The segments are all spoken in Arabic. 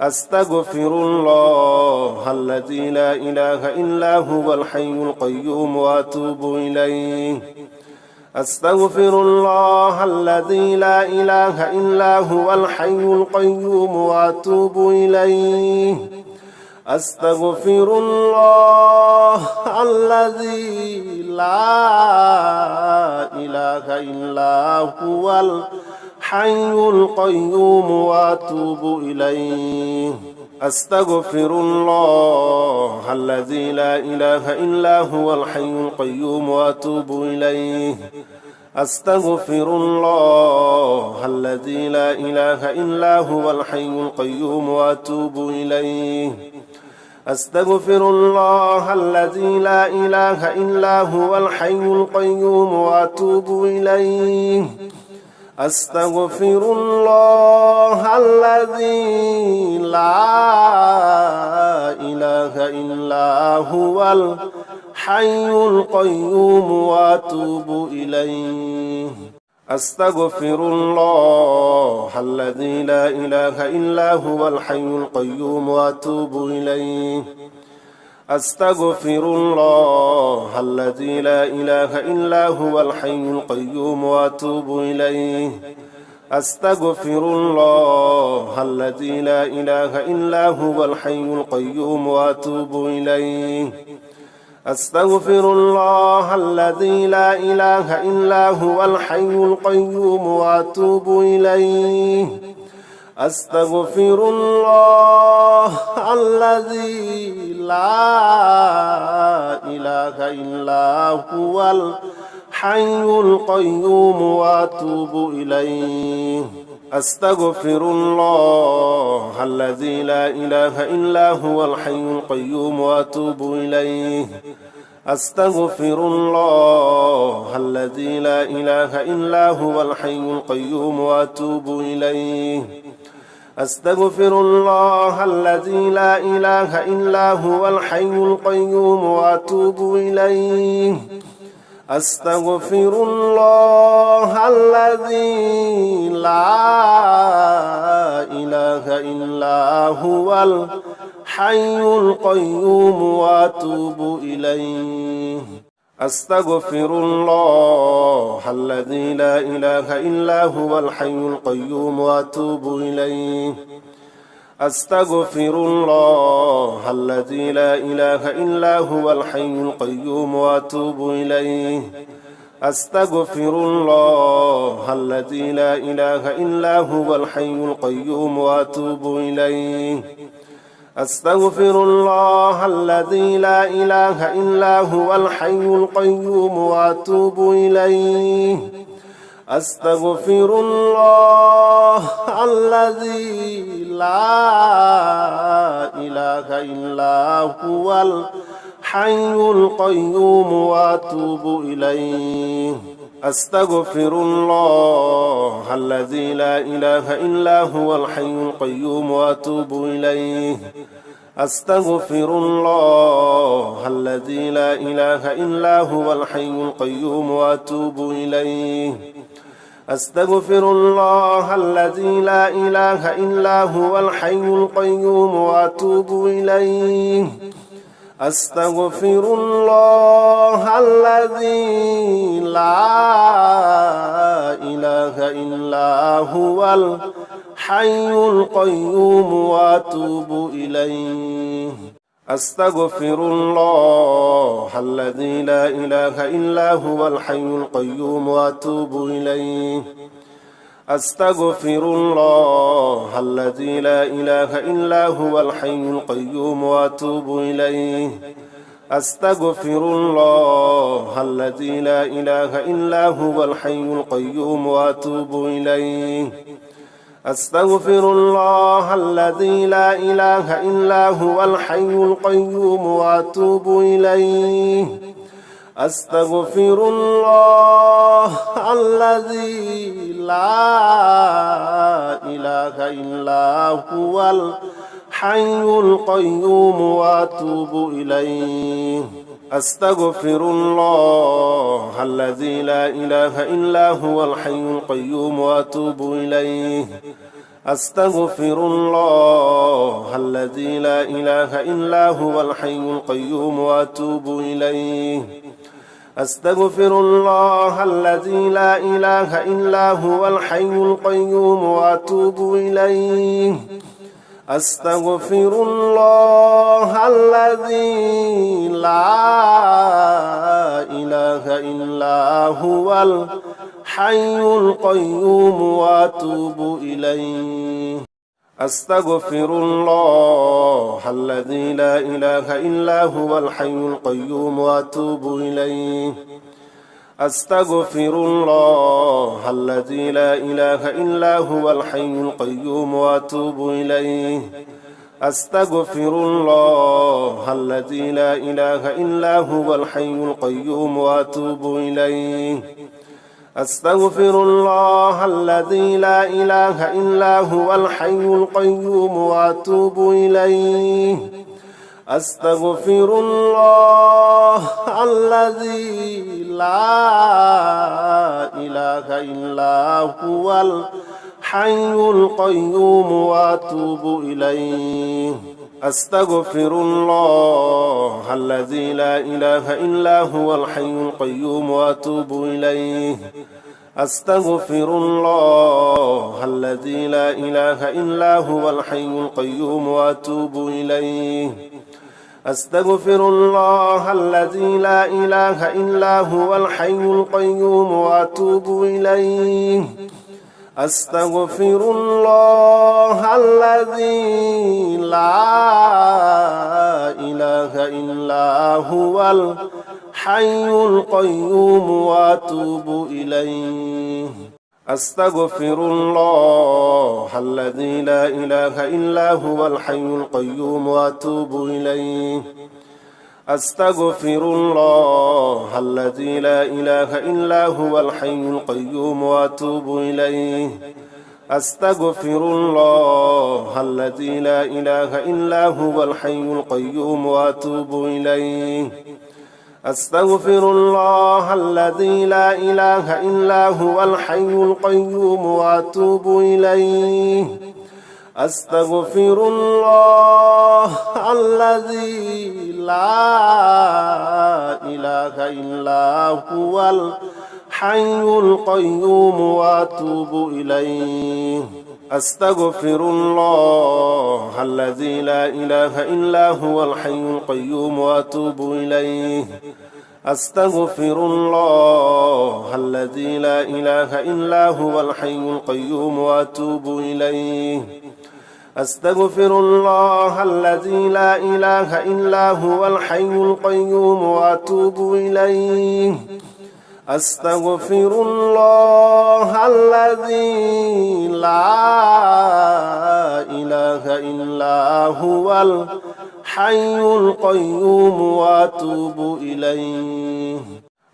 أستغفر الله الذي لا إله إلا هو الحي القيوم وأتوب إليه أستغفر الله الذي لا إله إلا هو الحي القيوم وأتوب إليه أستغفر الله الذي لا إله إلا هو الحي القيوم وأتوب إليه أستغفر الله الذي لا إله إلا هو الحي القيوم وأتوب إليه أستغفر الله الذي لا إله إلا هو الحي القيوم وأتوب إليه أستغفر الله الذي لا إله إلا هو الحي القيوم وأتوب إليه أستغفر الله الذي لا إله إلا هو الحي القيوم وأتوب إليه أستغفر الله الذي لا إله إلا هو الحي القيوم وأتوب إليه أستغفر الله الذي لا إله إلا هو الحي القيوم وأتوب إليه أستغفر الله الذي لا إله إلا هو الحي القيوم وأتوب إليه أستغفر الله الذي لا إله إلا هو الحي القيوم وأتوب إليه أستغفر الله الذي لا إله إلا هو الحي القيوم وأتوب إليه أستغفر الله الذي لا إله إلا هو الحي القيوم وأتوب إليه أستغفر الله الذي لا إله إلا هو الحي القيوم وأتوب إليه أستغفر الله الذي لا إله إلا هو الحي القيوم وأتوب إليه أستغفر الله الذي لا إله إلا هو الحي القيوم وأتوب إليه أستغفر الله الذي لا إله إلا هو الحي القيوم وأتوب إليه أستغفر الله الذي لا إله إلا هو الحي القيوم وأتوب إليه أستغفر الله الذي لا إله إلا هو الحي القيوم وأتوب إليه أستغفر الله الذي لا إله إلا هو الحي القيوم وأتوب إليه أستغفر الله الذي لا إله إلا هو الحي القيوم وأتوب إليه أستغفر الله الذي لا إله إلا هو الحي القيوم وأتوب إليه أستغفر الله الذي لا إله إلا هو الحي القيوم وأتوب إليه أستغفر الله الذي لا إله إلا هو الحي القيوم وأتوب إليه أستغفر الله الذي لا إله إلا هو الحي القيوم وأتوب إليه أستغفر الله الذي لا إله إلا هو الحي القيوم وأتوب إليه أستغفر الله الذي لا إله إلا هو الحي القيوم وأتوب إليه أستغفر الله الذي لا إله إلا هو الحي القيوم وأتوب إليه أستغفر الله الذي لا إله إلا هو الحي القيوم وأتوب إليه أستغفر الله الذي لا إله إلا هو الحي القيوم وأتوب إليه أستغفر الله الذي لا إله إلا هو الحي القيوم وأتوب إليه أستغفر الله الذي لا إله إلا هو الحي القيوم وأتوب إليه أستغفر الله الذي لا إله إلا هو الحي القيوم وأتوب إليه أستغفر الله الذي لا إله إلا هو الحي القيوم وأتوب إليه أستغفر الله الذي لا إله إلا هو الحي القيوم وأتوب إليه أستغفر الله الذي لا إله إلا هو الحي القيوم وأتوب إليه أستغفر الله الذي لا إله إلا هو الحي القيوم وأتوب إليه أستغفر الله الذي لا إله إلا هو الحي القيوم وأتوب إليه أستغفر الله الذي لا إله إلا هو الحي القيوم وأتوب إليه أستغفر الله الذي لا إله إلا هو الحي القيوم وأتوب إليه أستغفر الله الذي لا إله إلا هو الحي القيوم وأتوب إليه أستغفر الله الذي لا إله إلا هو الحي القيوم وأتوب إليه أستغفر الله الذي لا إله إلا هو الحي القيوم وأتوب إليه أستغفر الله الذي لا إله إلا هو الحي القيوم وأتوب إليه أستغفر الله الذي لا إله إلا هو الحي القيوم وأتوب إليه أستغفر الله الذي لا إله إلا هو الحي القيوم وأتوب إليه أستغفر الله الذي لا إله إلا هو الحي القيوم وأتوب إليه أستغفر الله الذي لا إله إلا هو الحي القيوم وأتوب إليه أستغفر الله الذي لا إله إلا هو الحي القيوم وأتوب إليه أستغفر الله الذي لا إله إلا هو الحي القيوم وأتوب إليه أستغفر الله الذي لا إله إلا هو الحي القيوم وأتوب إليه أستغفر الله الذي لا إله إلا هو الحي القيوم وأتوب إليه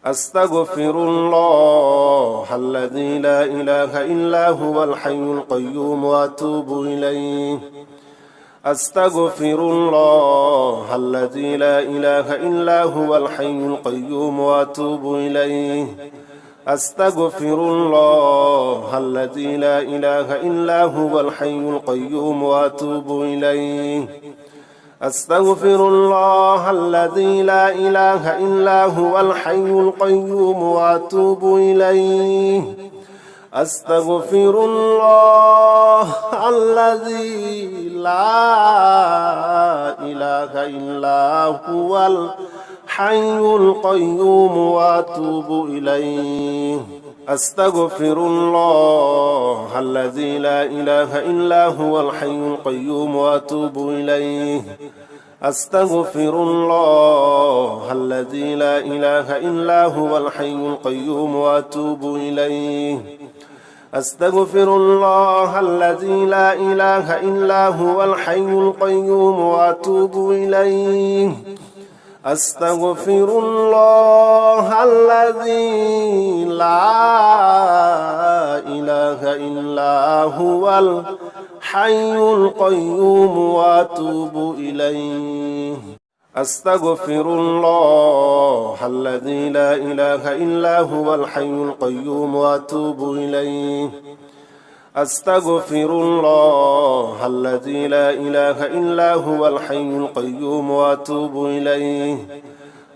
أستغفر الله الذي لا إله إلا هو الحي القيوم وأتوب إليه أستغفر الله الذي لا إله إلا هو الحي القيوم وأتوب إليه أستغفر الله الذي لا إله إلا هو الحي القيوم وأتوب إليه أستغفر الله الذي لا إله إلا هو الحي القيوم وأتوب إليه أستغفر الله الذي لا إله إلا هو الحي القيوم وأتوب إليه أستغفر الله الذي لا إله إلا هو الحي القيوم وأتوب إليه أستغفر الله الذي لا إله إلا هو الحي القيوم وأتوب إليه أستغفر الله الذي لا إله إلا هو الحي القيوم وأتوب إليه أستغفر الله الذي لا إله إلا هو الحي القيوم وأتوب إليه أستغفر الله الذي لا إله إلا هو الحي القيوم وأتوب إليه أستغفر الله الذي لا إله إلا هو الحي القيوم وأتوب إليه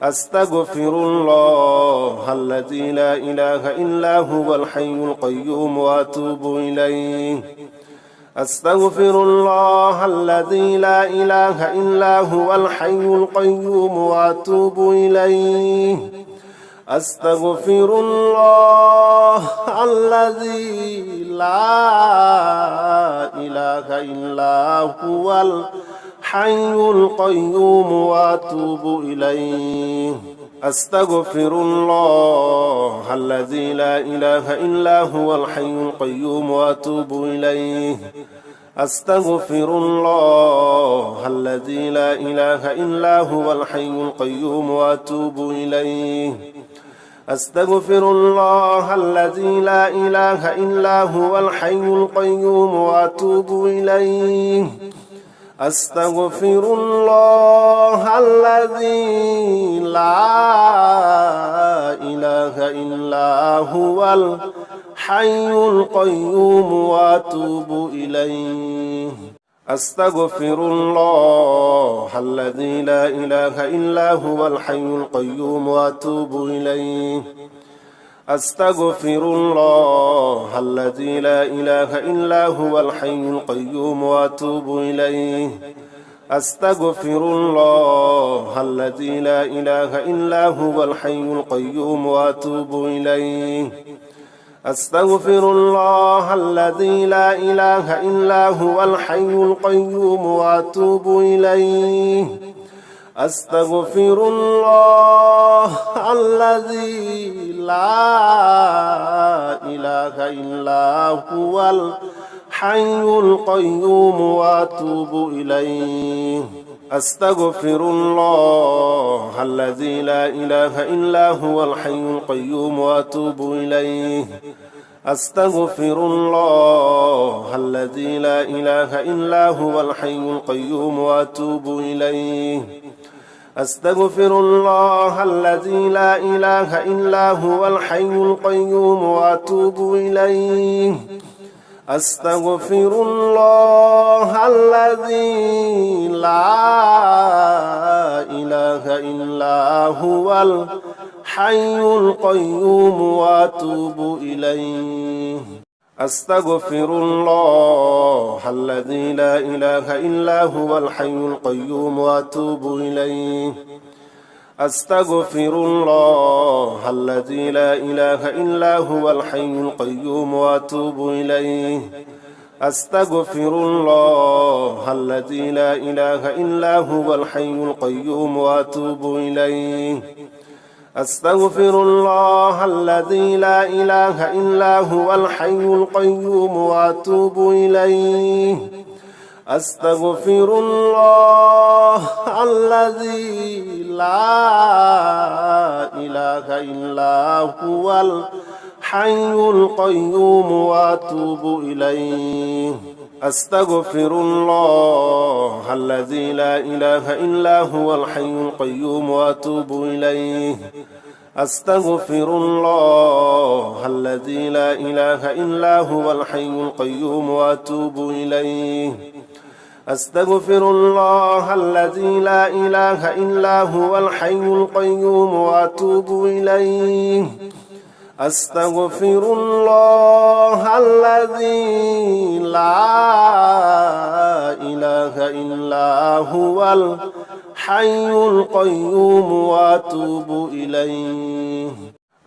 أستغفر الله الذي لا إله إلا هو الحي القيوم وأتوب إليه أستغفر الله الذي لا إله إلا هو الحي القيوم وأتوب إليه أستغفر الله الذي لا إله إلا هو الحي القيوم وأتوب إليه أستغفر الله الذي لا إله إلا هو الحي القيوم وأتوب إليه أستغفر الله الذي لا إله إلا هو الحي القيوم وأتوب إليه أستغفر الله الذي لا إله إلا هو الحي القيوم وأتوب إليه أستغفر الله الذي لا إله إلا هو الحي القيوم وأتوب إليه أستغفر الله الذي لا إله إلا هو الحي القيوم وأتوب إليه أستغفر الله الذي لا إله إلا هو الحي القيوم وأتوب إليه أستغفر الله الذي لا إله إلا هو الحي القيوم وأتوب إليه أستغفر الله الذي لا إله إلا هو الحي القيوم وأتوب إليه أستغفر الله الذي لا إله إلا هو الحي القيوم وأتوب إليه أستغفر الله الذي لا إله إلا هو الحي القيوم وأتوب إليه أستغفر الله الذي لا إله إلا هو الحي القيوم وأتوب إليه أستغفر الله الذي لا إله إلا هو الحي القيوم وأتوب إليه أستغفر الله الذي لا إله إلا هو الحي القيوم وأتوب إليه أستغفر الله الذي لا إله إلا هو الحي القيوم وأتوب إليه أستغفر الله الذي لا إله إلا هو الحي القيوم وأتوب إليه أستغفر الله الذي لا إله إلا هو الحي القيوم وأتوب إليه أستغفر الله الذي لا إله إلا هو الحي القيوم وأتوب إليه أستغفر الله الذي لا إله إلا هو الحي القيوم وأتوب إليه أستغفر الله الذي لا إله إلا هو الحي القيوم وأتوب إليه أستغفر الله الذي لا إله إلا هو الحي القيوم وأتوب إليه أستغفر الله الذي لا إله إلا هو الحي القيوم وأتوب إليه أستغفر الله الذي لا إله إلا هو الحي القيوم وأتوب إليه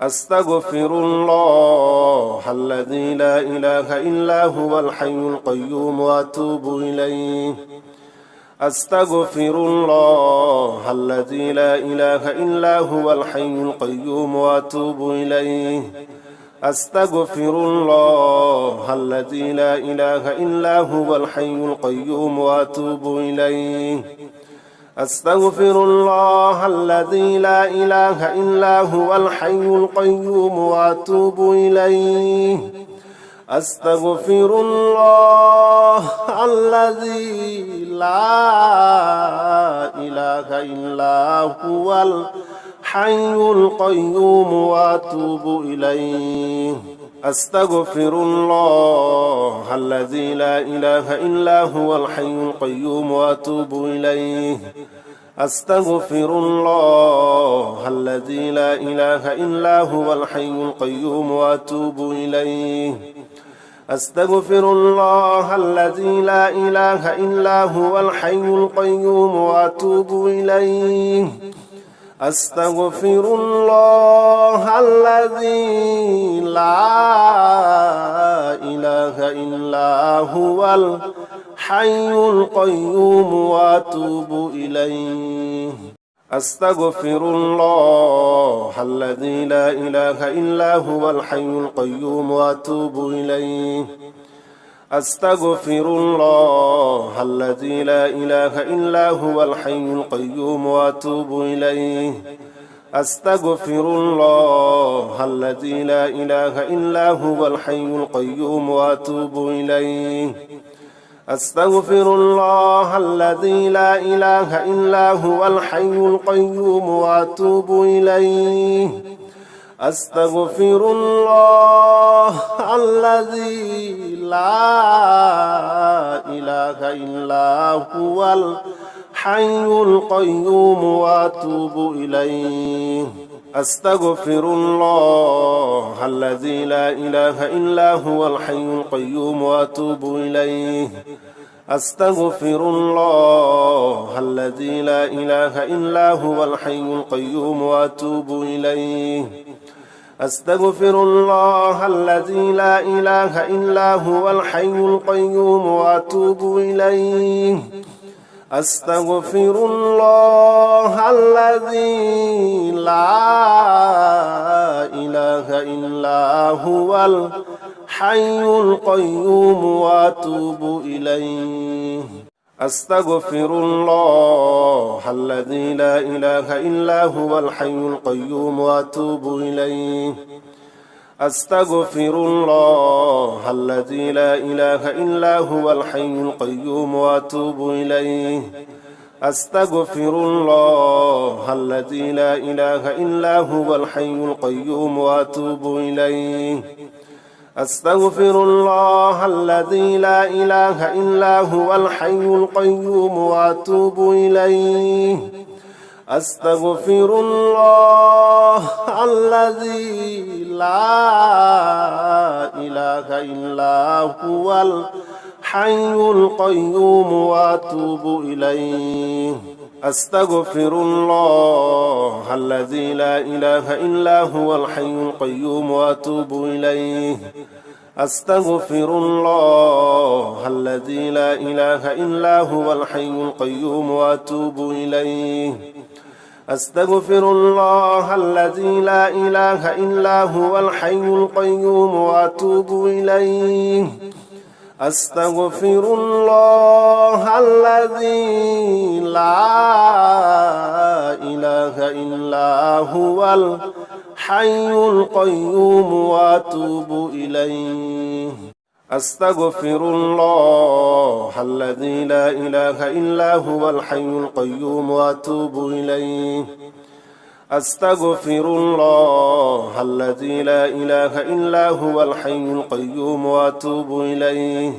أستغفر الله الذي لا إله إلا هو الحي القيوم وأتوب إليه أستغفر الله الذي لا إله إلا هو الحي القيوم وأتوب إليه أستغفر الله الذي لا إله إلا هو الحي القيوم وأتوب إليه أستغفر الله الذي لا إله إلا هو الحي القيوم وأتوب إليه أستغفر الله الذي لا إله إلا هو الحي القيوم وأتوب إليه أستغفر الله الذي لا إله إلا هو الحي القيوم وأتوب إليه أستغفر الله الذي لا إله إلا هو الحي القيوم وأتوب إليه أستغفر الله الذي لا إله إلا هو الحي القيوم وأتوب إليه أستغفر الله الذي لا إله إلا هو الحي القيوم وأتوب إليه أستغفر الله الذي لا إله إلا هو الحي القيوم وأتوب إليه أستغفر الله الذي لا إله إلا هو الحي القيوم وأتوب إليه أستغفر الله الذي لا إله إلا هو الحي القيوم وأتوب إليه أستغفر الله الذي لا إله إلا هو الحي القيوم وأتوب إليه أستغفر الله الذي لا إله إلا هو الحي القيوم وأتوب إليه أستغفر الله الذي لا إله إلا هو الحي القيوم وأتوب إليه أستغفر الله الذي لا إله إلا هو الحي القيوم وأتوب إليه أستغفر الله الذي لا إله إلا هو الحي القيوم وأتوب إليه أستغفر الله الذي لا إله إلا هو الحي القيوم وأتوب إليه أستغفر الله الذي لا إله إلا هو الحي القيوم وأتوب إليه أستغفر الله الذي لا إله إلا هو الحي القيوم وأتوب إليه أستغفر الله الذي لا إله إلا هو الحي القيوم وأتوب إليه أستغفر الله الذي لا إله إلا هو الحي القيوم وأتوب إليه أستغفر الله الذي لا إله إلا هو الحي القيوم وأتوب إليه أستغفر الله الذي لا إله إلا هو الحي القيوم وأتوب إليه أستغفر الله الذي لا إله إلا هو الحي القيوم وأتوب إليه أستغفر الله الذي لا إله إلا هو الحي القيوم وأتوب إليه أستغفر الله الذي لا إله إلا هو الحي القيوم وأتوب إليه أستغفر الله الذي لا إله إلا هو الحي القيوم وأتوب إليه أستغفر الله الذي لا إله إلا هو الحي القيوم وأتوب إليه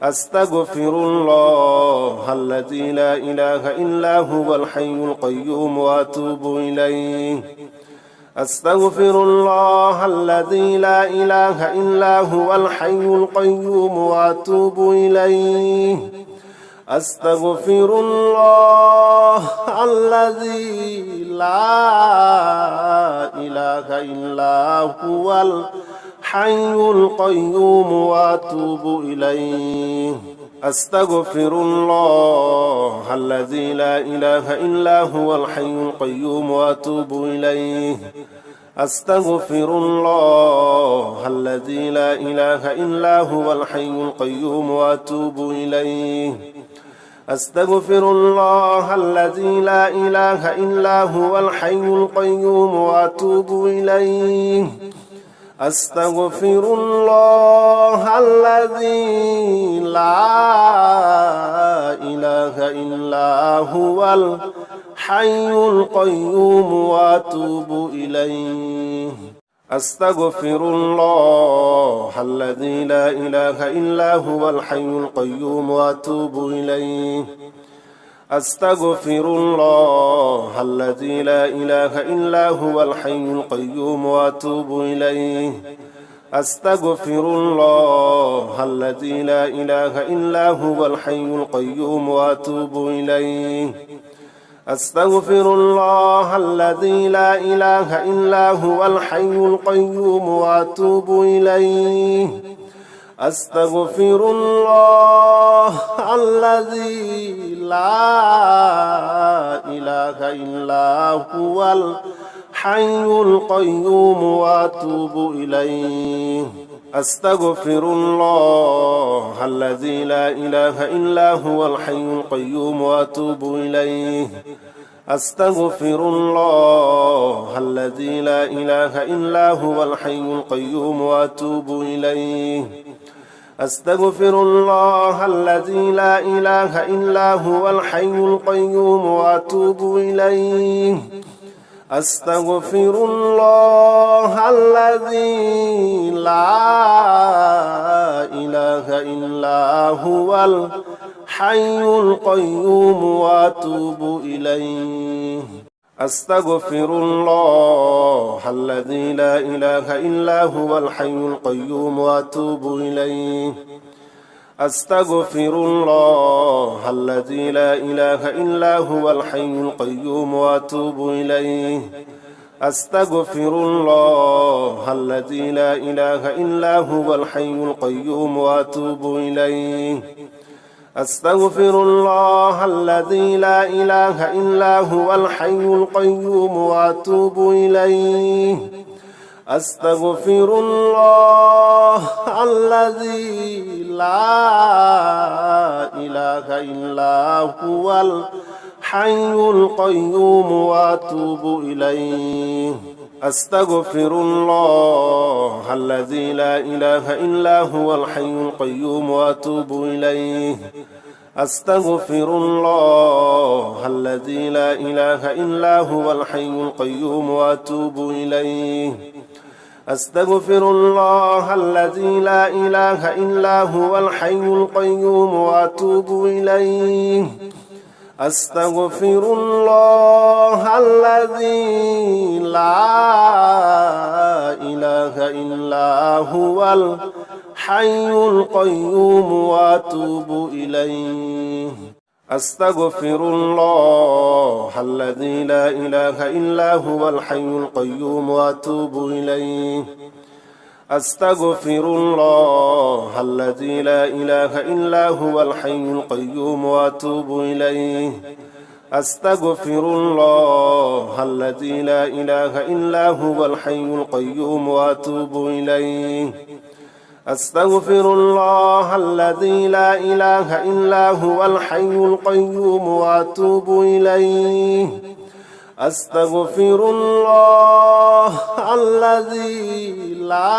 أستغفر الله الذي لا إله إلا هو الحي القيوم وأتوب إليه أستغفر الله الذي لا إله إلا هو الحي القيوم وأتوب إليه أستغفر الله الذي لا إله إلا هو الحي القيوم وأتوب إليه أستغفر الله الذي لا إله إلا هو الحي القيوم وأتوب إليه أستغفر الله الذي لا إله إلا هو الحي القيوم وأتوب إليه أستغفر الله الذي لا إله إلا هو الحي القيوم وأتوب إليه أستغفر الله الذي لا إله إلا هو الحي القيوم وأتوب إليه أستغفر الله الذي لا إله إلا هو الحي القيوم وأتوب إليه أستغفر الله الذي لا إله إلا هو الحي القيوم وأتوب إليه أستغفر الله الذي لا إله إلا هو الحي القيوم وأتوب إليه أستغفر الله الذي لا إله إلا هو الحي القيوم وأتوب إليه أستغفر الله الذي لا إله إلا هو الحي القيوم وأتوب إليه أستغفر الله الذي لا إله إلا هو الحي القيوم وأتوب إليه أستغفر الله الذي لا إله إلا هو الحي القيوم وأتوب إليه أستغفر الله الذي لا إله إلا هو الحي القيوم وأتوب إليه أستغفر الله الذي لا إله إلا هو الحي القيوم وأتوب إليه أستغفر الله الذي لا إله إلا هو الحي القيوم وأتوب إليه أستغفر الله الذي لا إله إلا هو الحي القيوم وأتوب إليه أستغفر الله الذي لا إله إلا هو الحي القيوم وأتوب إليه أستغفر الله الذي لا إله إلا هو الحي القيوم وأتوب إليه أستغفر الله الذي لا إله إلا هو الحي القيوم وأتوب إليه أستغفر الله الذي لا إله إلا هو الحي القيوم وأتوب إليه أستغفر الله الذي لا إله إلا هو الحي القيوم وأتوب إليه أستغفر الله الذي لا إله إلا هو الحي القيوم وأتوب إليه أستغفر الله الذي لا إله إلا هو الحي القيوم وأتوب إليه أستغفر الله الذي لا إله إلا هو الحي القيوم وأتوب إليه أستغفر الله الذي لا إله إلا هو الحي القيوم وأتوب إليه أستغفر الله الذي لا إله إلا هو الحي القيوم وأتوب إليه أستغفر الله الذي لا إله إلا هو الحي القيوم وأتوب إليه أستغفر الله الذي لا إله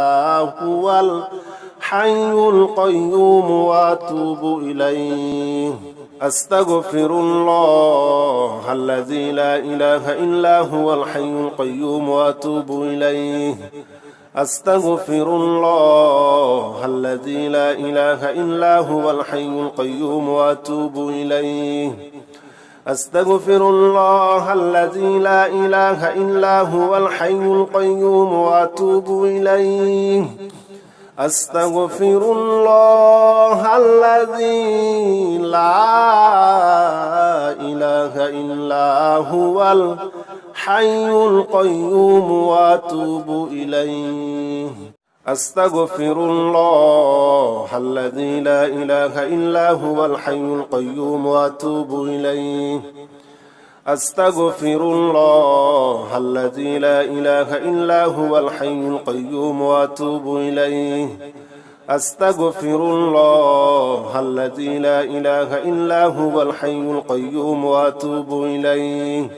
إلا هو الحي القيوم وأتوب إليه أستغفر الله الذي لا إله إلا هو الحي القيوم وأتوب إليه أستغفر الله الذي لا إله إلا هو الحي القيوم وأتوب إليه أستغفر الله الذي لا إله إلا هو الحي القيوم وأتوب إليه أستغفر الله الذي لا إله إلا هو الحي القيوم وأتوب إليه أستغفر الله الذي لا إله إلا هو الحي القيوم وأتوب إليه أستغفر الله الذي لا إله إلا هو الحي القيوم وأتوب إليه أستغفر الله الذي لا إله إلا هو الحي القيوم وأتوب إليه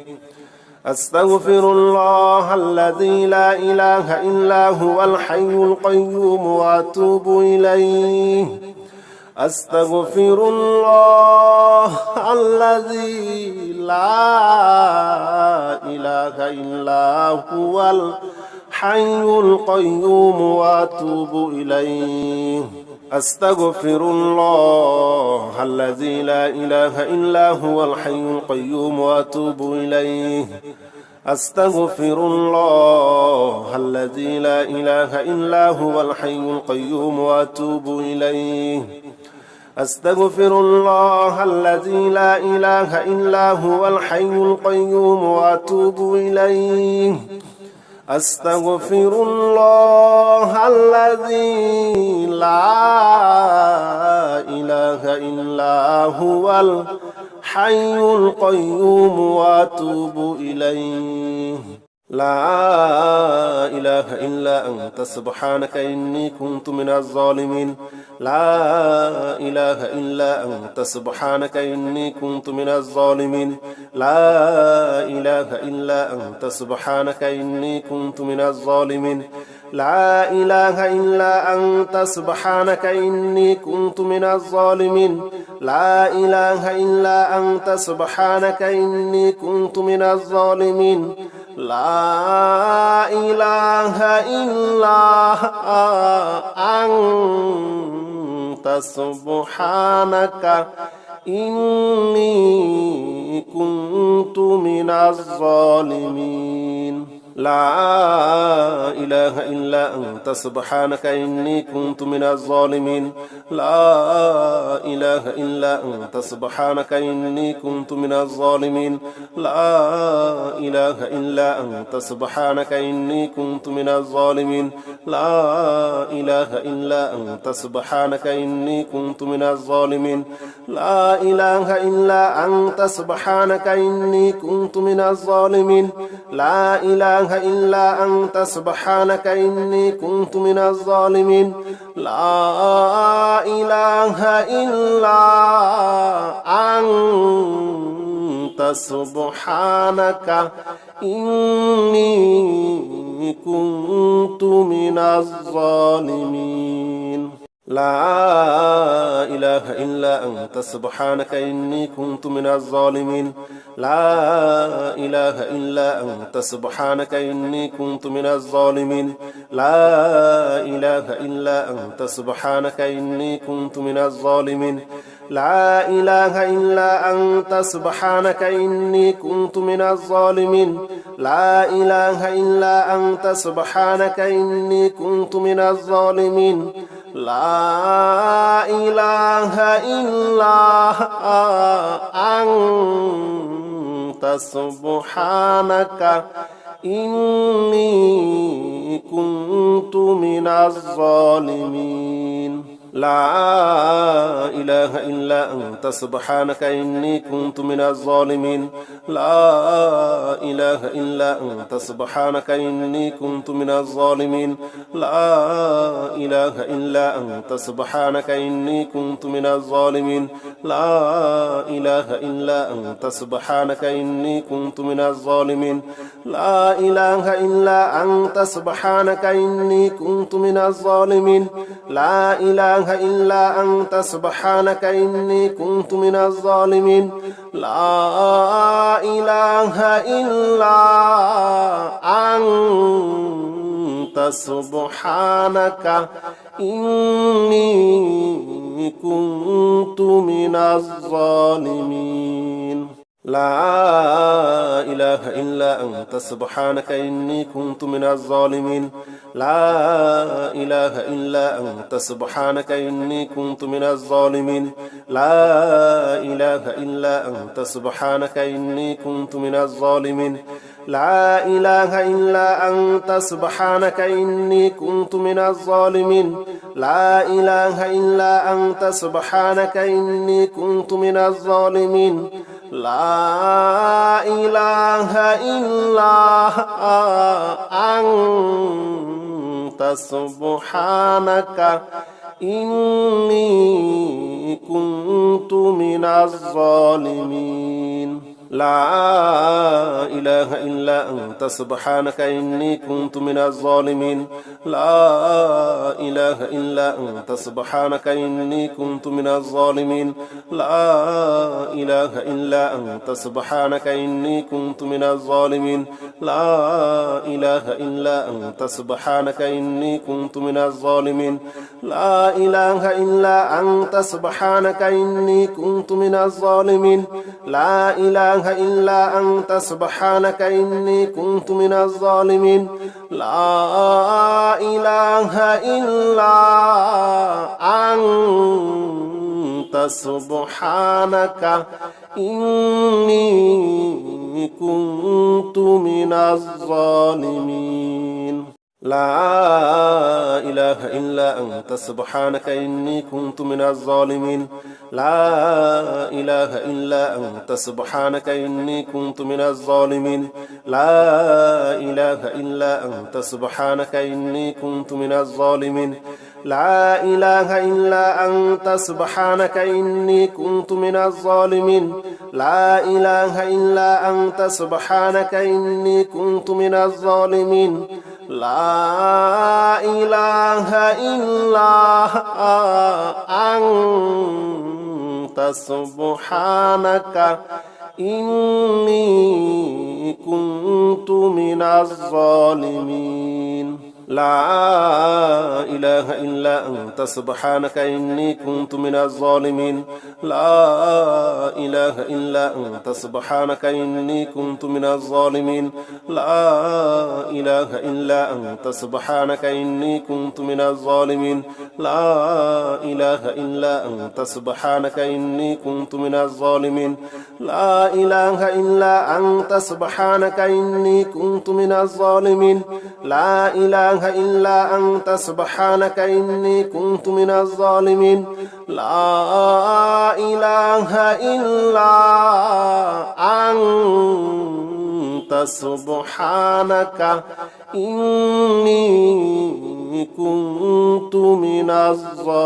أستغفر الله الذي لا إله إلا هو الحي القيوم وأتوب إليه أستغفر الله الذي لا إله إله إلا هو الحي القيوم وأتوب إليه أستغفر الله الذي لا إله إلا هو الحي القيوم وأتوب إليه أستغفر الله الذي لا إله إلا هو الحي القيوم وأتوب إليه أستغفر الله الذي لا إله إلا هو الحي القيوم وأتوب إليه أستغفر الله الذي لا إله إلا هو الحي القيوم وأتوب إليه لا إله إلا أنت سبحانك إني كنت من الظالمين لا إله إلا أنت سبحانك إني كنت من الظالمين لا إله إلا أنت سبحانك إني كنت من الظالمين لا إله إلا أنت سبحانك إني كنت من الظالمين لا إله إلا أنت سبحانك إني كنت من الظالمين لا إله إلا أنت سبحانك إني كنت من الظالمين لا إله إلا أنت سبحانك إني كنت من الظالمين لا إله إلا أنت سبحانك إني كنت من الظالمين لا إله إلا أنت سبحانك إني كنت من الظالمين لا إله إلا أنت سبحانك إني كنت من الظالمين لا إله إلا أنت سبحانك إني كنت من الظالمين لا إله إلا أنت سبحانك إني كنت من الظالمين لا إله إلا أنت سبحانك إني كنت من الظالمين لا إله إلا أنت سبحانك إني كنت من الظالمين لا إله إلا أنت سبحانك إني كنت من الظالمين لا إله إلا أنت سبحانك إني كنت من الظالمين لا إله إلا أنت سبحانك إني كنت من الظالمين لا إله إلا أنت سبحانك إني كنت من الظالمين لا إله إلا أنت سبحانك إني كنت من الظالمين لا إله إلا أنت سبحانك إني كنت من الظالمين لا إله إلا أنت سبحانك إني كنت من الظالمين لا إله إلا أنت سبحانك إني كنت من الظالمين لا إله إلا أنت سبحانك إني كنت من الظالمين لا إله إلا أنت سبحانك إني كنت من الظالمين لا إله إلا أنت سبحانك إني كنت من الظالمين لا إله إلا أنت سبحانك إني كنت من الظالمين لا إله إلا أنت سبحانك إني كنت من الظالمين لا إله إلا أنت سبحانك إني كنت من الظالمين لا إله إلا أنت سبحانك إني كنت من الظالمين لا إله إلا أنت سبحانك إني كنت من الظالمين لا إله إلا أنت سبحانك إني كنت من الظالمين لا إله إلا أنت سبحانك إني كنت من الظالمين لا إله إلا أنت سبحانك إني كنت من الظالمين لا إله إلا أنت سبحانك إني كنت من الظالمين لا إله إلا أنت سبحانك إني كنت من الظالمين لا إله إلا أنت سبحانك إني كنت من الظالمين لا إله إلا أنت سبحانك إني كنت من الظالمين لا إله إلا أنت سبحانك إني كنت من الظالمين لا إله إلا أنت سبحانك إني كنت من الظالمين لا إله إلا أنت سبحانك إني كنت من الظالمين لا إله إلا أنت سبحانك إني كنت من الظالمين لا إله إلا أنت سبحانك إني كنت من الظالمين لا إله إلا أنت سبحانك إني كنت من الظالمين لا إله إلا أنت سبحانك إني كنت من الظالمين لا إله إلا أنت سبحانك إني كنت من الظالمين لا إله إلا أنت سبحانك إني كنت من الظالمين لا إله إلا أنت سبحانك إني كنت من الظالمين لا إله إلا أنت سبحانك إني كنت من الظالمين لا إله إلا أنت سبحانك إني كنت من الظالمين لا إله إلا أنت سبحانك إني كنت من الظالمين لا إله إلا أنت سبحانك إني كنت من الظالمين لا إله إلا أنت سبحانك إني كنت من الظالمين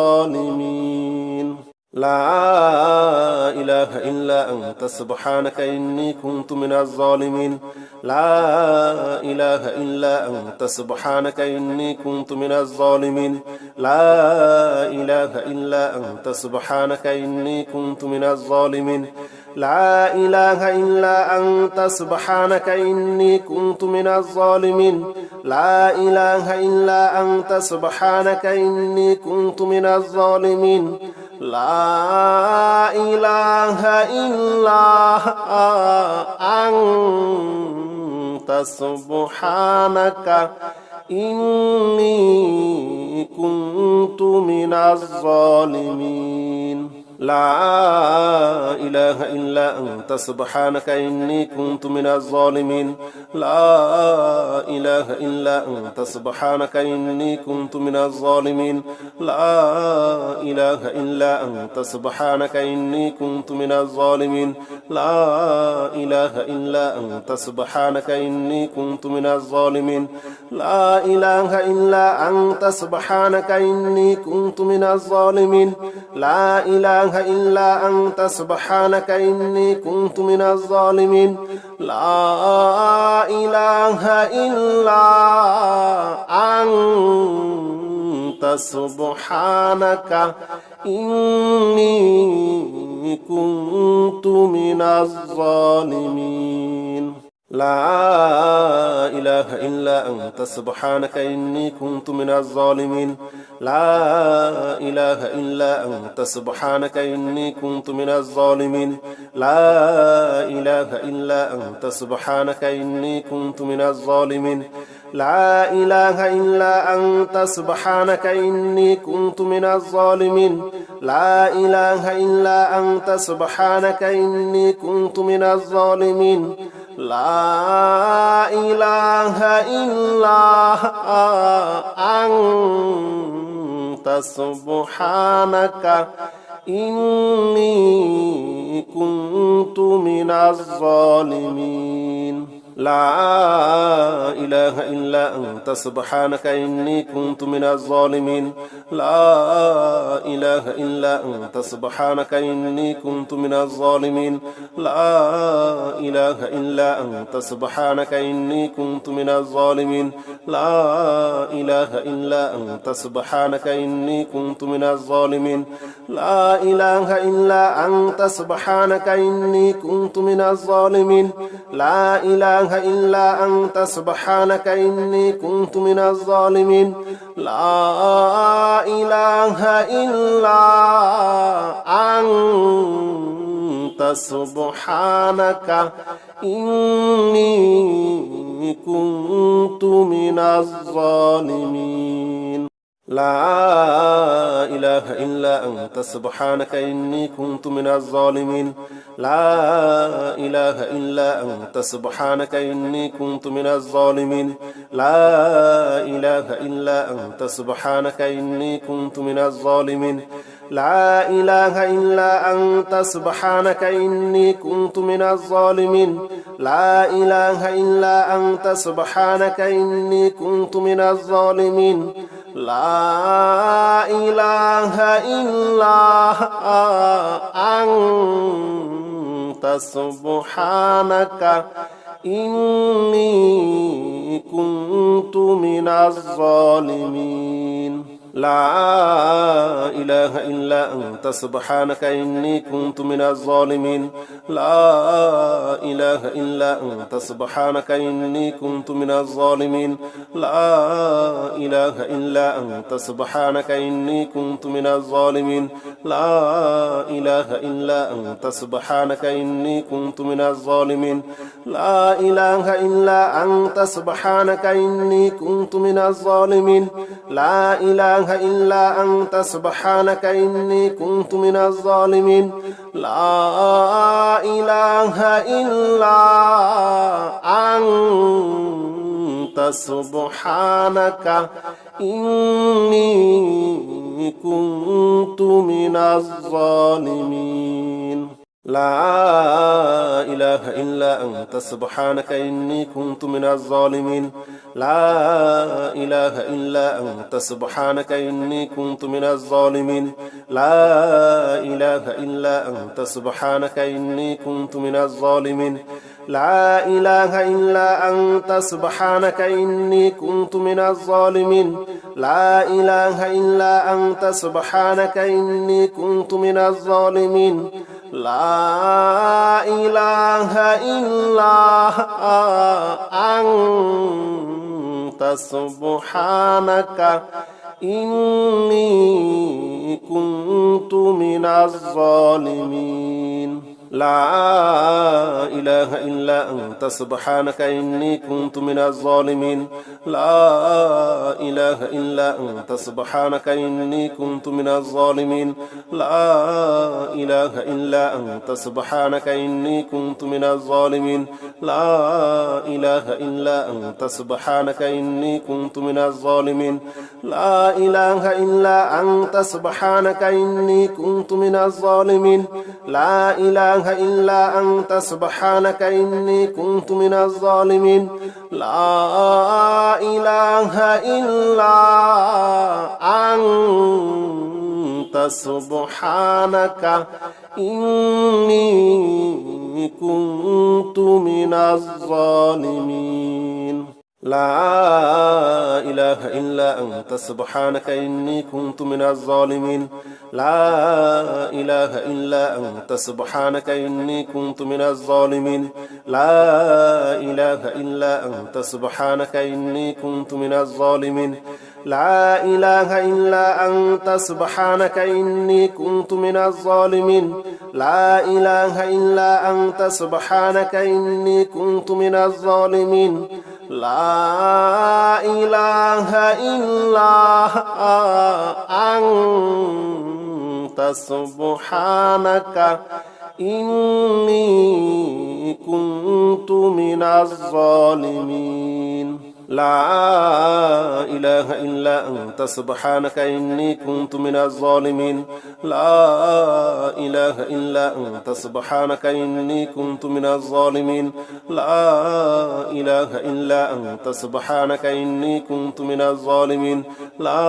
لا إله إلا أنت سبحانك إني كنت من الظالمين لا إله إلا أنت سبحانك إني كنت من الظالمين لا إله إلا أنت سبحانك إني كنت من الظالمين لا إله إلا أنت سبحانك إني كنت من الظالمين لا إله إلا أنت سبحانك إني كنت من الظالمين لا إله إلا أنت سبحانك إني كنت من الظالمين لا إله إلا أنت سبحانك إني كنت من الظالمين لا إله إلا أنت سبحانك إني كنت من الظالمين لا إله إلا أنت سبحانك إني كنت من الظالمين لا إله إلا أنت سبحانك إني كنت من الظالمين لا إله إلا أنت سبحانك إني كنت من الظالمين لا إله إلا أنت سبحانك إني كنت من الظالمين لا إله إلا أنت سبحانك إني كنت من الظالمين لا إله إلا أنت سبحانك إني كنت من الظالمين لا إله إلا أنت سبحانك إني كنت من الظالمين لا إله إلا أنت سبحانك إني كنت من الظالمين لا إله إلا أنت سبحانك إني كنت من الظالمين لا إله إلا أنت سبحانك إني كنت من الظالمين لا إله إلا أنت سبحانك إني كنت من الظالمين لا إله إلا أنت سبحانك إني كنت من الظالمين لا إله إلا أنت سبحانك إني كنت من الظالمين لا إله إلا أنت سبحانك إني كنت من الظالمين لا إله إلا أنت سبحانك إني كنت من الظالمين لا إله إلا أنت سبحانك إني كنت من الظالمين لا إله إلا أنت سبحانك إني كنت من الظالمين لا إله إلا أنت سبحانك إني كنت من الظالمين لا إله إلا أنت سبحانك إني كنت من الظالمين لا إله إلا أنت سبحانك إني كنت من الظالمين لا إله إلا أنت سبحانك إني كنت من الظالمين لا إله إلا أنت سبحانك إني كنت من الظالمين لا إله إلا أنت سبحانك إني كنت من الظالمين لا إله إلا أنت سبحانك إني كنت من الظالمين لا إله إلا أنت سبحانك إني كنت من الظالمين لا إله إلا أنت سبحانك إني كنت من الظالمين لا إله إلا أنت سبحانك إني كنت من الظالمين لا إله إلا أنت سبحانك إني كنت من الظالمين لا إله إلا أنت سبحانك إني كنت من الظالمين لا إله إلا أنت سبحانك إني كنت من الظالمين لا إله إلا أنت سبحانك إني كنت من الظالمين لا إله إلا أنت سبحانك إني كنت من الظالمين لا إله إلا أنت سبحانك إني كنت من الظالمين لا إله إلا أنت سبحانك إني كنت من الظالمين لا إله إلا أنت سبحانك إني كنت من الظالمين لا إله إلا أنت سبحانك إني كنت من الظالمين لا إله إلا أنت سبحانك إني كنت من الظالمين لا إله إلا أنت سبحانك إني كنت من الظالمين لا إله إلا أنت سبحانك إني كنت من الظالمين لا إله إلا أنت سبحانك إني كنت من الظالمين لا إله إلا أنت سبحانك إني كنت من الظالمين لا إله إلا أنت سبحانك إني كنت من الظالمين لا إله إلا أنت سبحانك إني كنت من الظالمين لا إله إلا أنت سبحانك إني كنت من الظالمين لا إله إلا أنت سبحانك إني كنت من الظالمين لا إله إلا أنت سبحانك إني كنت من الظالمين لا إله إلا أنت سبحانك إني كنت من الظالمين لا إله إلا أنت سبحانك إني كنت من الظالمين لا إله إلا أنت سبحانك إني كنت من الظالمين لا إله إلا أنت سبحانك إني كنت من الظالمين لا إله إلا أنت سبحانك إني كنت من الظالمين لا إله إلا أنت سبحانك إني كنت من الظالمين لا إله إلا أنت سبحانك إني كنت من الظالمين لا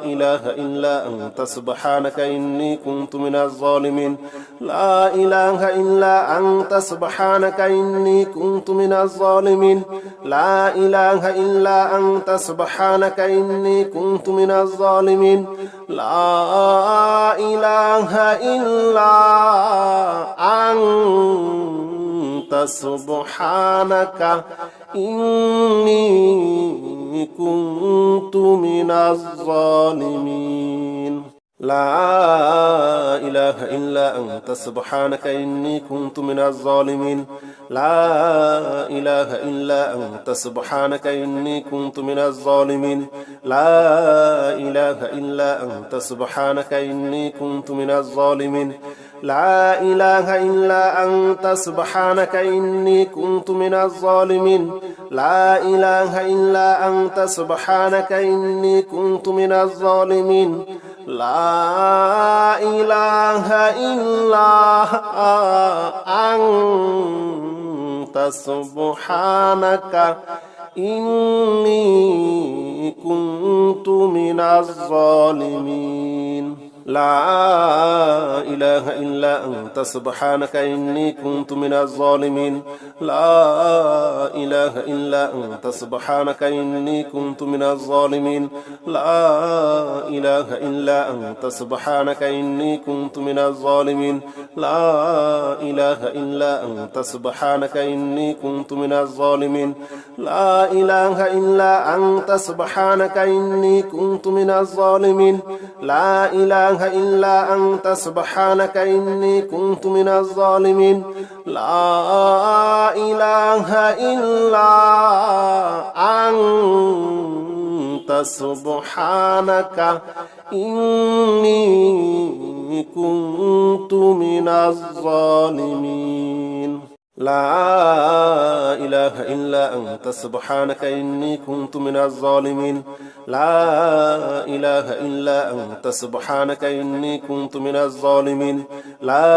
إله إلا أنت سبحانك إني كنت من الظالمين لا إله إلا أنت سبحانك إني كنت من الظالمين لا إله إلا أنت سبحانك إني كنت من الظالمين لا إله إلا أنت سبحانك إني كنت من الظالمين لا إله إلا أنت سبحانك إني كنت من الظالمين لا إله إلا أنت سبحانك إني كنت من الظالمين لا إله إلا أنت سبحانك إني كنت من الظالمين لا إله إلا أنت سبحانك إني كنت من الظالمين لا إله إلا أنت سبحانك إني كنت من الظالمين لا إله إلا أنت سبحانك إني كنت من الظالمين لا إله إلا أنت سبحانك إني كنت من الظالمين لا إله إلا أنت سبحانك إني كنت من الظالمين لا إله إلا أنت سبحانك إني كنت من الظالمين لا إله إلا أنت سبحانك إني كنت من الظالمين لا إله إلا أنت سبحانك إني كنت من الظالمين لا إله إلا أنت سبحانك إني كنت من الظالمين لا إله إلا أنت سبحانك إني كنت من الظالمين لا إله إلا أنت سبحانك إني كنت من الظالمين لا إله إلا أنت سبحانك إني كنت من الظالمين لا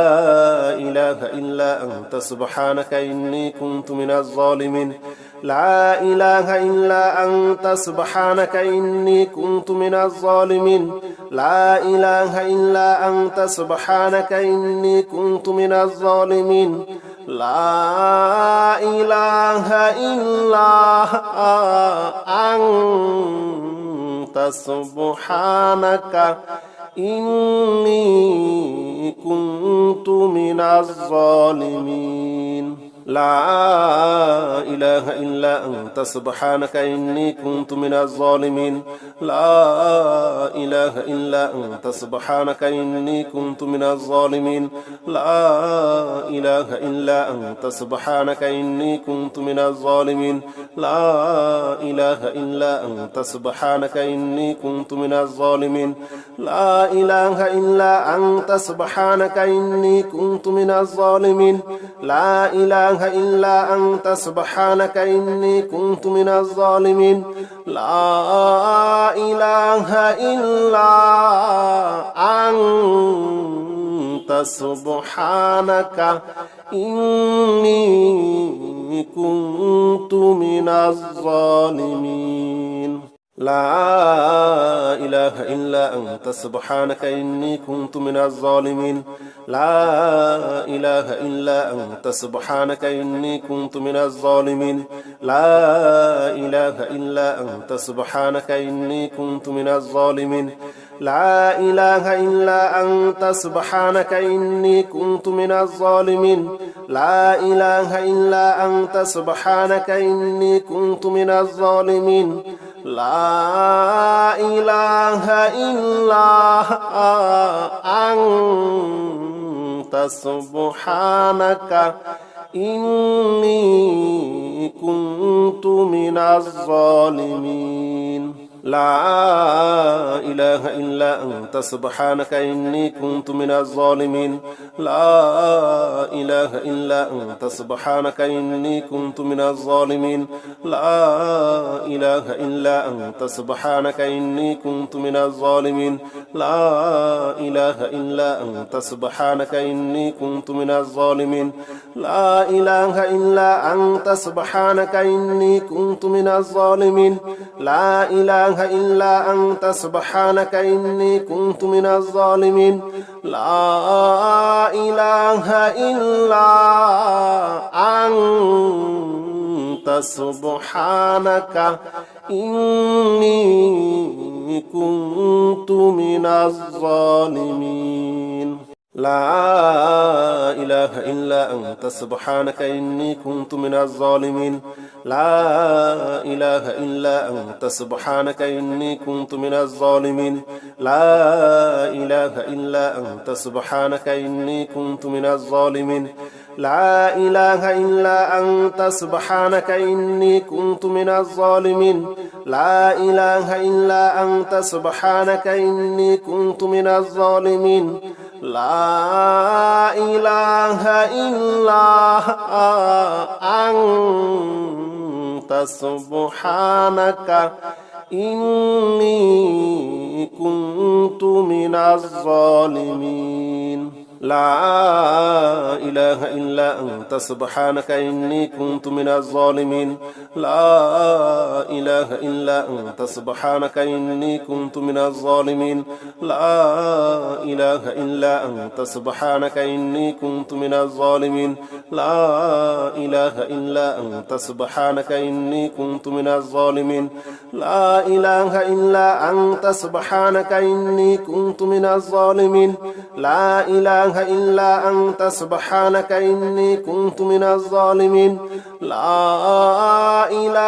إله إلا أنت سبحانك إني كنت من الظالمين لا إله إلا أنت سبحانك إني كنت من الظالمين لا إله إلا أنت سبحانك إني كنت من الظالمين لا إله إلا أنت سبحانك إني كنت من الظالمين لا إله إلا أنت سبحانك إني كنت من الظالمين لا إله إلا أنت سبحانك إني كنت من الظالمين لا إله إلا أنت سبحانك إني كنت من الظالمين لا إله إلا أنت سبحانك إني كنت من الظالمين لا إله إلا أنت سبحانك إني كنت من الظالمين لا إله إلا أنت سبحانك إني كنت من الظالمين لا إله إلا أنت سبحانك إني كنت من الظالمين لا إله إلا أنت سبحانك إني كنت من الظالمين لا إله إلا أنت سبحانك إني كنت من الظالمين لا إله إلا أنت سبحانك إني كنت من الظالمين لا إله إلا أنت سبحانك إني كنت من الظالمين لا إله إلا أنت سبحانك إني كنت من الظالمين لا إله إلا أنت سبحانك إني كنت من الظالمين لا إله إلا أنت سبحانك إني كنت من الظالمين لا إله إلا أنت سبحانك إني كنت من الظالمين لا إله إلا أنت سبحانك إني كنت من الظالمين لا إله إلا أنت سبحانك إني كنت من الظالمين لا إله إلا أنت سبحانك إني كنت من الظالمين لا إله إلا أنت سبحانك إني كنت من الظالمين لا إله إلا أنت سبحانك إني كنت من الظالمين لا إله إلا أنت سبحانك إني كنت من الظالمين لا إله إلا أنت سبحانك إني كنت من الظالمين لا إله إلا أنت سبحانك إني كنت من الظالمين لا إله إلا أنت سبحانك إني كنت من الظالمين لا إله إلا أنت سبحانك إني كنت من الظالمين لا إله إلا أنت سبحانك إني كنت من الظالمين لا إله إلا أنت سبحانك إني كنت من الظالمين لا إله إلا أنت سبحانك إني كنت من الظالمين لا إله إلا أنت سبحانك إني كنت من الظالمين لا إله إلا أنت سبحانك إني كنت من الظالمين لا إله إلا أنت سبحانك إني كنت من الظالمين لا إله إلا أنت سبحانك إني كنت من الظالمين لا إله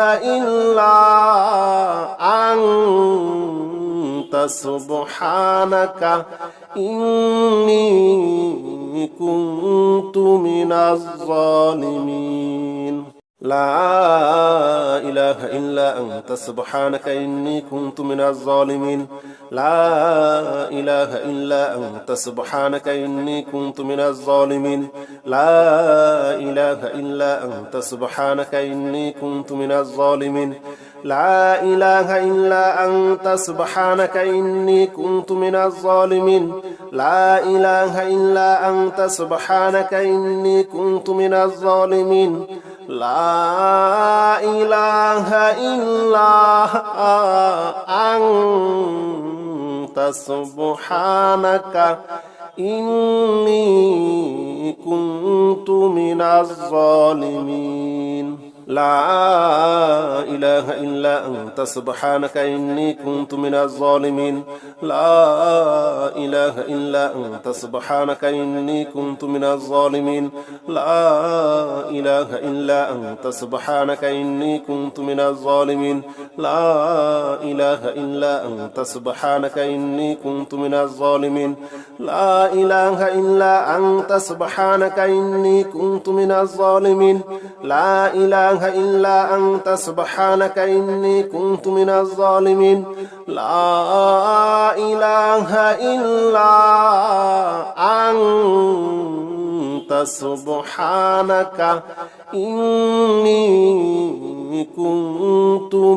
إلا أنت سبحانك إني كنت من الظالمين لا إله إلا أنت سبحانك إني كنت من الظالمين لا إله إلا أنت سبحانك إني كنت من الظالمين لا إله إلا أنت سبحانك إني كنت من الظالمين لا إله إلا أنت سبحانك إني كنت من الظالمين لا إله إلا أنت سبحانك إني كنت من الظالمين لا إله إلا أنت سبحانك إني كنت من الظالمين لا إله إلا أنت سبحانك إني كنت من الظالمين لا إله إلا أنت سبحانك إني كنت من الظالمين لا إله إلا أنت سبحانك إني كنت من الظالمين لا إله إلا أنت سبحانك إني كنت من الظالمين لا إله إلا أنت سبحانك إني كنت من الظالمين لا إله إلا أنت سبحانك إني كنت من الظالمين لا إله إلا أنت سبحانك إني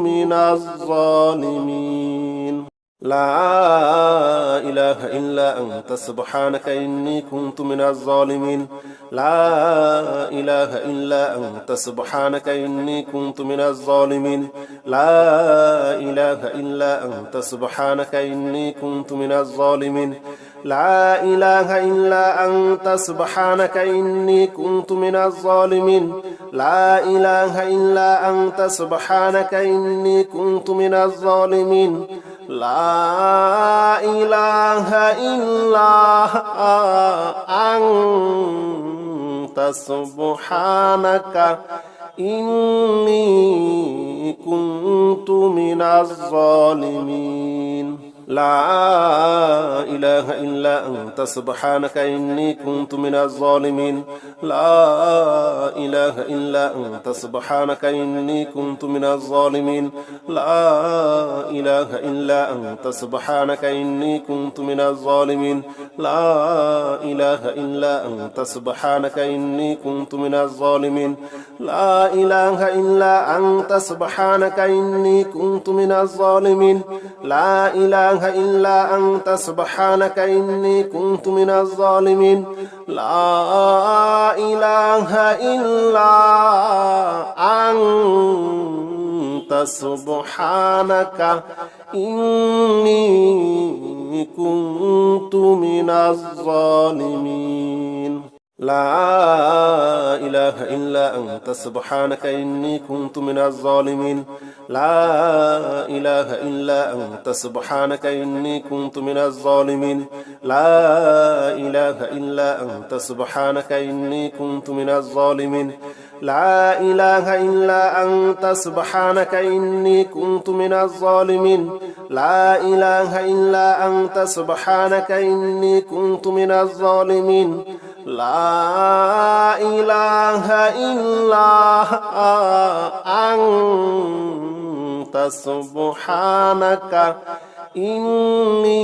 كنت من الظالمين لا إله إلا أنت سبحانك إني كنت من الظالمين لا إله إلا أنت سبحانك إني كنت من الظالمين لا إله إلا أنت سبحانك إني كنت من الظالمين لا إله إلا أنت سبحانك إني كنت من الظالمين لا إله إلا أنت سبحانك إني كنت من الظالمين لا إله إلا أنت سبحانك إني كنت من الظالمين لا إله إلا أنت سبحانك إني كنت من الظالمين لا إله إلا أنت سبحانك إني كنت من الظالمين لا إله إلا أنت سبحانك إني كنت من الظالمين لا إله إلا أنت سبحانك إني كنت من الظالمين لا إله إلا أنت سبحانك إني كنت من الظالمين لا إله إلا أنت سبحانك إني كنت من الظالمين لا إله إلا أنت سبحانك إني كنت من الظالمين لا إله إلا أنت سبحانك إني كنت من الظالمين لا إله إلا أنت سبحانك إني كنت من الظالمين لا إله إلا أنت سبحانك إني كنت من الظالمين لا إله إلا أنت سبحانك إني كنت من الظالمين لا إله إلا أنت سبحانك إني كنت من الظالمين لا إله إلا أنت سبحانك إني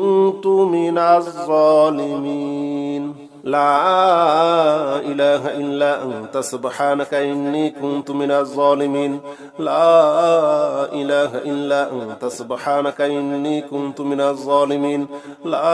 كنت من الظالمين لا إله إلا أنت سبحانك إني كنت من الظالمين لا إله إلا أنت سبحانك إني كنت من الظالمين لا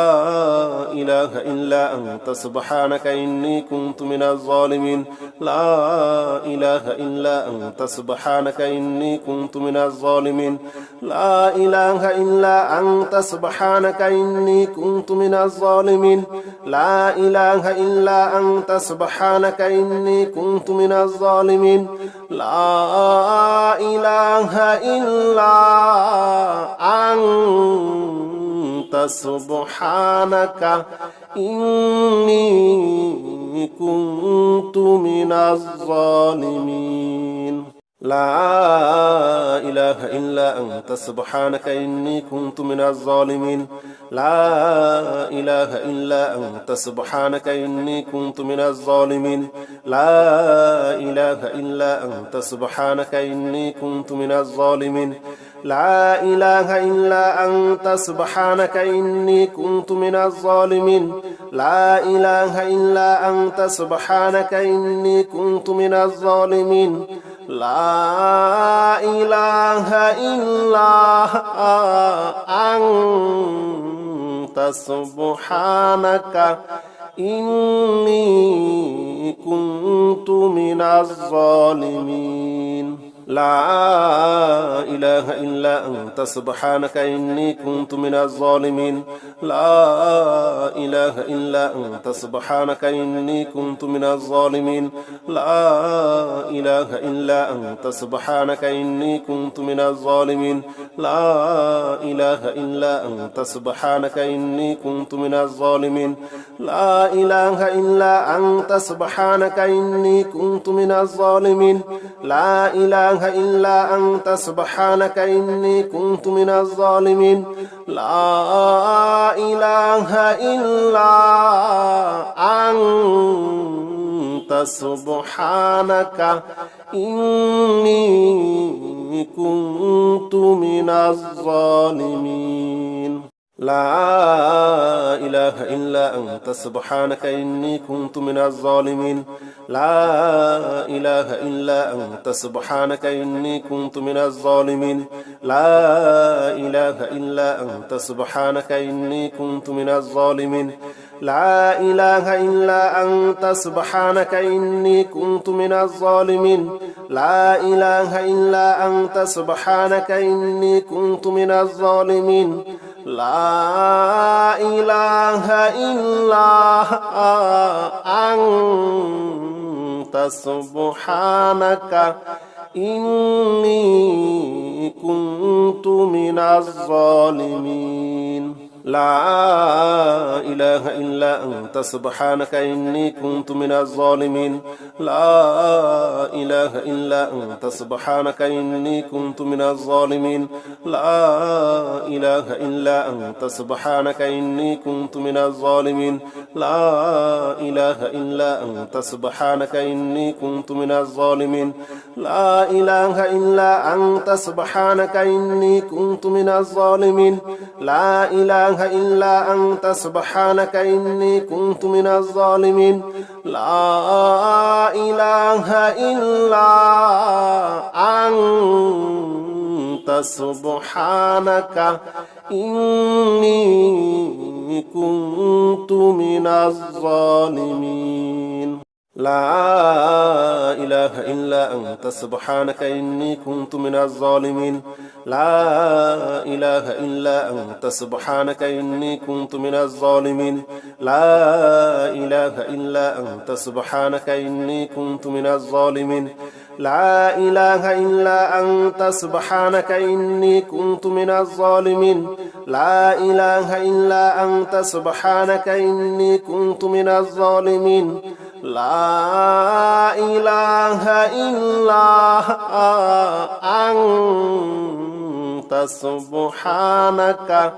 إله إلا أنت سبحانك إني كنت من الظالمين لا إله إلا أنت سبحانك إني كنت من الظالمين لا إله إلا أنت سبحانك إني كنت من الظالمين لا إله إلا أنت سبحانك إني كنت من الظالمين لا إله إلا أنت سبحانك إني كنت من الظالمين لا إله إلا أنت سبحانك إني كنت من الظالمين لا إله إلا أنت سبحانك إني كنت من الظالمين لا إله إلا أنت سبحانك إني كنت من الظالمين لا إله إلا أنت سبحانك إني كنت من الظالمين لا إله إلا أنت سبحانك إني كنت من الظالمين لا إله إلا أنت سبحانك إني كنت من الظالمين لا إله إلا أنت سبحانك إني كنت من الظالمين لا إله إلا أنت سبحانك إني كنت من الظالمين لا إله إلا أنت سبحانك إني كنت من الظالمين لا إله إلا أنت سبحانك إني كنت من الظالمين لا إله إلا أنت سبحانك إني كنت من الظالمين لا إله إلا أنت سبحانك إني كنت من الظالمين لا إله إلا أنت سبحانك إني كنت من الظالمين لا إله إلا أنت سبحانك إني كنت من الظالمين لا إله إلا أنت سبحانك إني كنت من الظالمين لا إله إلا أنت سبحانك إني كنت من الظالمين لا إله إلا أنت سبحانك إني كنت من الظالمين لا إله إلا أنت سبحانك إني كنت من الظالمين لا إله إلا أنت سبحانك إني كنت من الظالمين لا إله إلا أنت سبحانك إني كنت من الظالمين لا إله إلا أنت سبحانك إني كنت من الظالمين لا إله إلا أنت سبحانك إني كنت من الظالمين لا إله إلا أنت سبحانك إني كنت من الظالمين لا إله إلا أنت سبحانك إني كنت من الظالمين لا إله إلا أنت سبحانك إني كنت من الظالمين لا إله إلا أنت سبحانك إني كنت من الظالمين لا إله إلا أنت سبحانك إني كنت من الظالمين لا إله إلا أنت سبحانك إني كنت من الظالمين لا إله إلا أنت سبحانك إني كنت من الظالمين لا إله إلا أنت سبحانك إني كنت من الظالمين لا إله إلا أنت سبحانك إني كنت من الظالمين لا إله إلا أنت سبحانك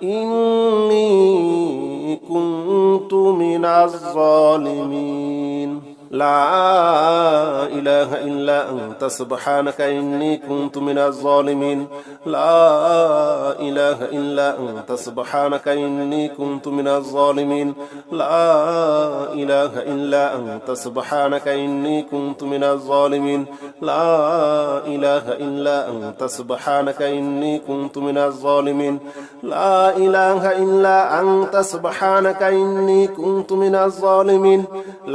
إني كنت من الظالمين لا إله إلا أنت سبحانك إني كنت من الظالمين لا إله إلا أنت سبحانك إني كنت من الظالمين لا إله إلا أنت سبحانك إني كنت من الظالمين لا إله إلا أنت سبحانك إني كنت من الظالمين لا إله إلا أنت سبحانك إني كنت من الظالمين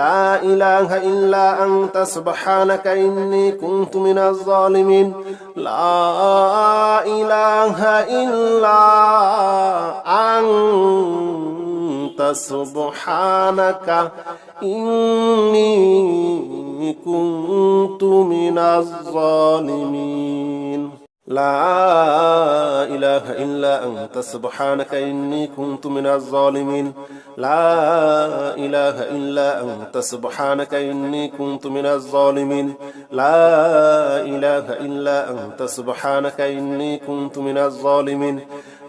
لا إله إلا أنت سبحانك إني كنت من الظالمين لا إله إلا أنت سبحانك إني كنت من الظالمين لا إله إلا أنت سبحانك إني كنت من الظالمين لا إله إلا أنت سبحانك إني كنت من الظالمين لا إله إلا أنت سبحانك إني كنت من الظالمين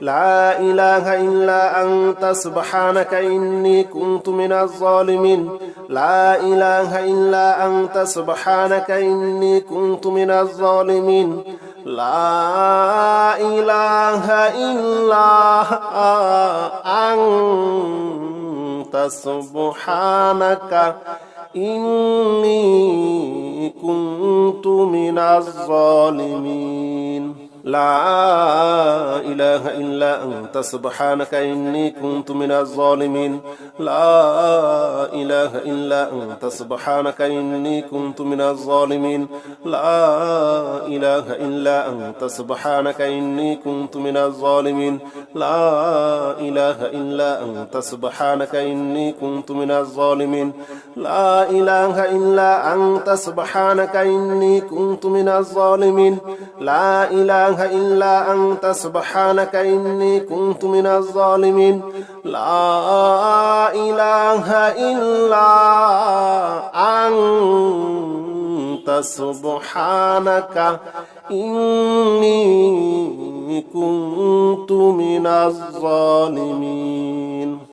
لا إله إلا أنت سبحانك إني كنت من الظالمين لا إله إلا أنت سبحانك إني كنت من الظالمين لا إله إلا أنت سبحانك إني كنت من الظالمين لا إله إلا أنت سبحانك إني كنت من الظالمين لا إله إلا أنت سبحانك إني كنت من الظالمين لا إله إلا أنت سبحانك إني كنت من الظالمين لا إله إلا أنت سبحانك إني كنت من الظالمين لا إله إلا أنت سبحانك إني كنت من الظالمين لا إله إلا أنت سبحانك إني كنت من الظالمين لا إله إلا أنت سبحانك إني كنت من الظالمين